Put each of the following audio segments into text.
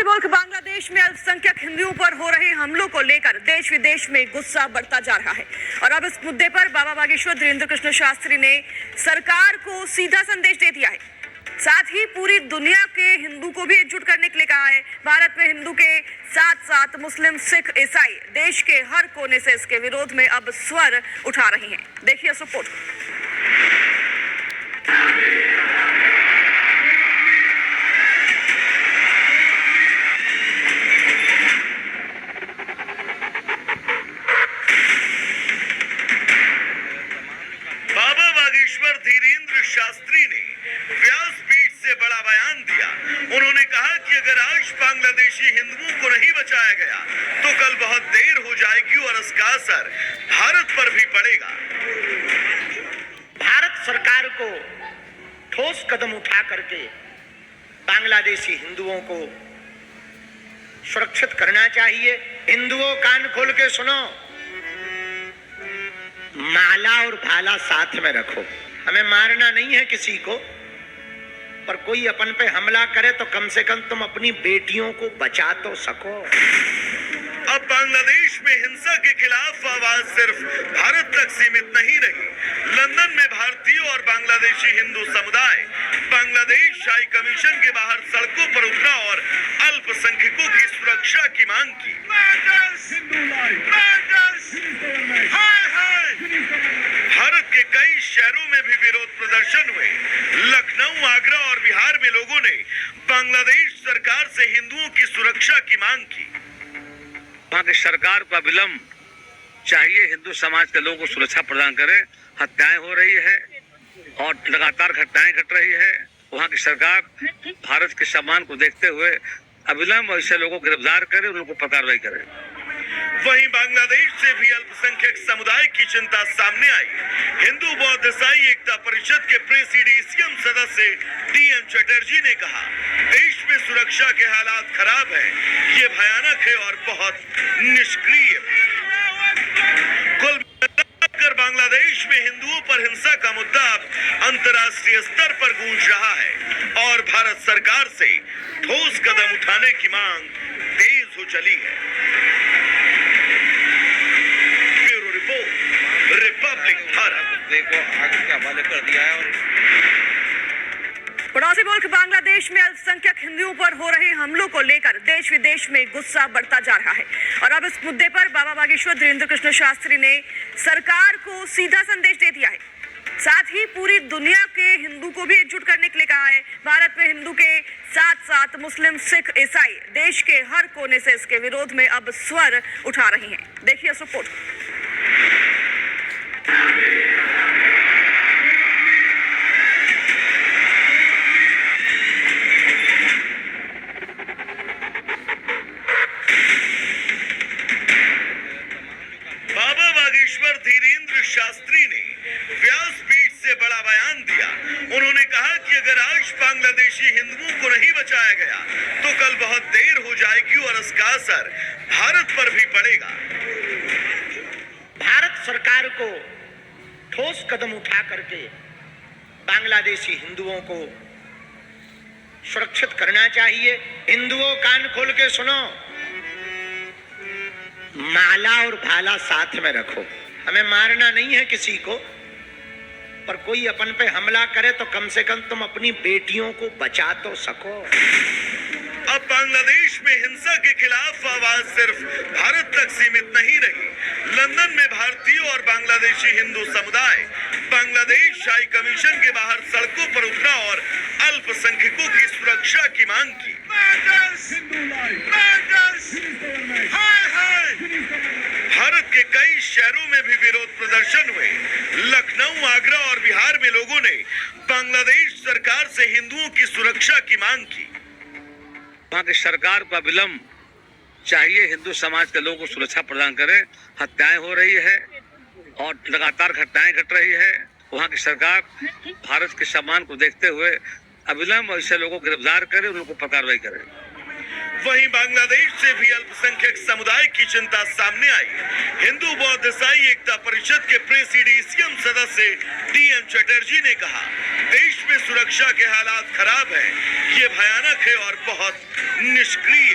पड़ोसी मुल्क बांग्लादेश में अल्पसंख्यक हिंदुओं पर हो रहे हमलों को लेकर देश विदेश में गुस्सा बढ़ता जा रहा है और अब इस मुद्दे पर बाबा बागेश्वर धीरेन्द्र कृष्ण शास्त्री ने सरकार को सीधा संदेश दे दिया है। साथ ही पूरी दुनिया के हिंदू को भी एकजुट करने के लिए कहा है। भारत में हिंदू के साथ साथ मुस्लिम, सिख, ईसाई देश के हर कोने से इसके विरोध में अब स्वर उठा रहे हैं। देखिए इस रिपोर्ट को। बाबा बागेश्वर धीरेन्द्र शास्त्री ने व्यासपीठ से बड़ा बयान दिया। उन्होंने कहा कि अगर आज बांग्लादेशी हिंदुओं को नहीं बचाया गया तो कल बहुत देर हो जाएगी और इसका असर भारत पर भी पड़ेगा। भारत सरकार को ठोस कदम उठा करके बांग्लादेशी हिंदुओं को सुरक्षित करना चाहिए। हिंदुओं कान खोल के सुनो, माला और भाला साथ में रखो। हमें मारना नहीं है किसी को, पर कोई अपन पे हमला करे तो कम से कम तुम अपनी बेटियों को बचा तो सको। अब बांग्लादेश में हिंसा के खिलाफ आवाज सिर्फ भारत तक सीमित नहीं रही। लंदन में भारतीय और बांग्लादेशी हिंदू समुदाय बांग्लादेश हाई कमीशन के बाहर सड़कों पर उतरा और अल्पसंख्यकों की सुरक्षा की मांग की। भारत के कई शहरों में भी विरोध प्रदर्शन हुए। लखनऊ, आगरा और बिहार में लोगों ने बांग्लादेश सरकार से हिंदुओं की सुरक्षा की मांग की। वहाँ की सरकार को अविलंब चाहिए हिंदू समाज के लोगों को सुरक्षा प्रदान करे। हत्याएं हो रही है और लगातार घटनाएं घट रही है। वहाँ की सरकार भारत के सम्मान को देखते हुए अविलंब ऐसे लोगों को गिरफ्तार करे, उनको पर कार्रवाई करे। वहीं बांग्लादेश से भी अल्पसंख्यक समुदाय की चिंता सामने आई। हिंदू बौद्ध ईसाई एकता परिषद के प्रेसिडियम सदस्य टीएम चटर्जी ने कहा, देश में सुरक्षा के हालात खराब हैं, ये भयानक है और बहुत निष्क्रिय। कुल मिलाकर बांग्लादेश में हिंदुओं पर हिंसा का मुद्दा अब अंतर्राष्ट्रीय स्तर पर गूंज रहा है और भारत सरकार से ठोस कदम उठाने की मांग तेज हो चली है। Bureau report, Republic Bharat. देखो आगे के हवाले कर दिया है। पड़ोसी मुल्क बांग्लादेश में अल्पसंख्यक हिंदुओं पर हो रहे हमलों को लेकर देश विदेश में गुस्सा बढ़ता जा रहा है और अब इस मुद्दे पर बाबा बागेश्वर धीरेन्द्र कृष्ण शास्त्री ने सरकार को सीधा संदेश दे दिया है। साथ ही पूरी दुनिया के हिंदू को भी एकजुट करने के लिए कहा है। भारत में हिंदू के साथ साथ मुस्लिम, सिख, ईसाई देश के हर कोने से इसके विरोध में अब स्वर उठा रहे हैं। देखिए इस रिपोर्ट को। बाबा बागेश्वर धीरेन्द्र शास्त्री ने व्यासपीठ से बड़ा बयान दिया। उन्होंने कहा कि अगर आज बांग्लादेशी हिंदुओं को नहीं बचाया गया तो कल बहुत देर हो जाएगी और इसका असर भारत पर भी पड़ेगा। भारत सरकार को ठोस कदम उठा करके बांग्लादेशी हिंदुओं को सुरक्षित करना चाहिए। हिंदुओं कान खोल के सुनो, माला और भाला साथ में रखो। हमें मारना नहीं है किसी को, पर कोई अपन पे हमला करे तो कम से कम तुम अपनी बेटियों को बचा तो सको। अब बांग्लादेश में हिंसा के खिलाफ आवाज सिर्फ भारत तक सीमित नहीं रही। लंदन में भारतीय और बांग्लादेशी हिंदू समुदाय बांग्लादेश हाई कमीशन के बाहर सड़कों पर उतरा और अल्पसंख्यकों की सुरक्षा की मांग की। भारत के कई शहरों में भी विरोध प्रदर्शन हुए। लखनऊ, आगरा और बिहार में लोगों ने बांग्लादेश सरकार से हिंदुओं की सुरक्षा की मांग की। वहाँ की सरकार को अविलंब चाहिए हिंदू समाज के लोगों को सुरक्षा प्रदान करे। हत्याएं हो रही है और लगातार घटनाएं घट रही है। वहाँ की सरकार भारत के सम्मान को देखते हुए अविलंब ऐसे लोगों को गिरफ्तार करे, उनको पर कार्रवाई करे। वहीं बांग्लादेश से भी अल्पसंख्यक समुदाय की चिंता सामने आई। हिंदू बौद्ध ईसाई एकता परिषद के प्रेसिडियम सदस्य टीएम चटर्जी ने कहा, देश में सुरक्षा के हालात खराब हैं, ये भयानक है और बहुत निष्क्रिय।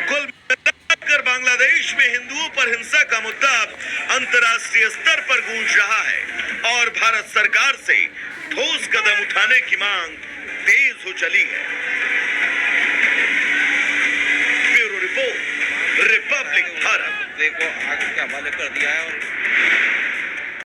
कुल मिलाकर बांग्लादेश में हिंदुओं पर हिंसा का मुद्दा अब अंतर्राष्ट्रीय स्तर पर गूंज रहा है और भारत सरकार से ठोस कदम उठाने की मांग तेज हो चली है। Bureau report, Republic Bharat. देखो आग के हवाले कर दिया है और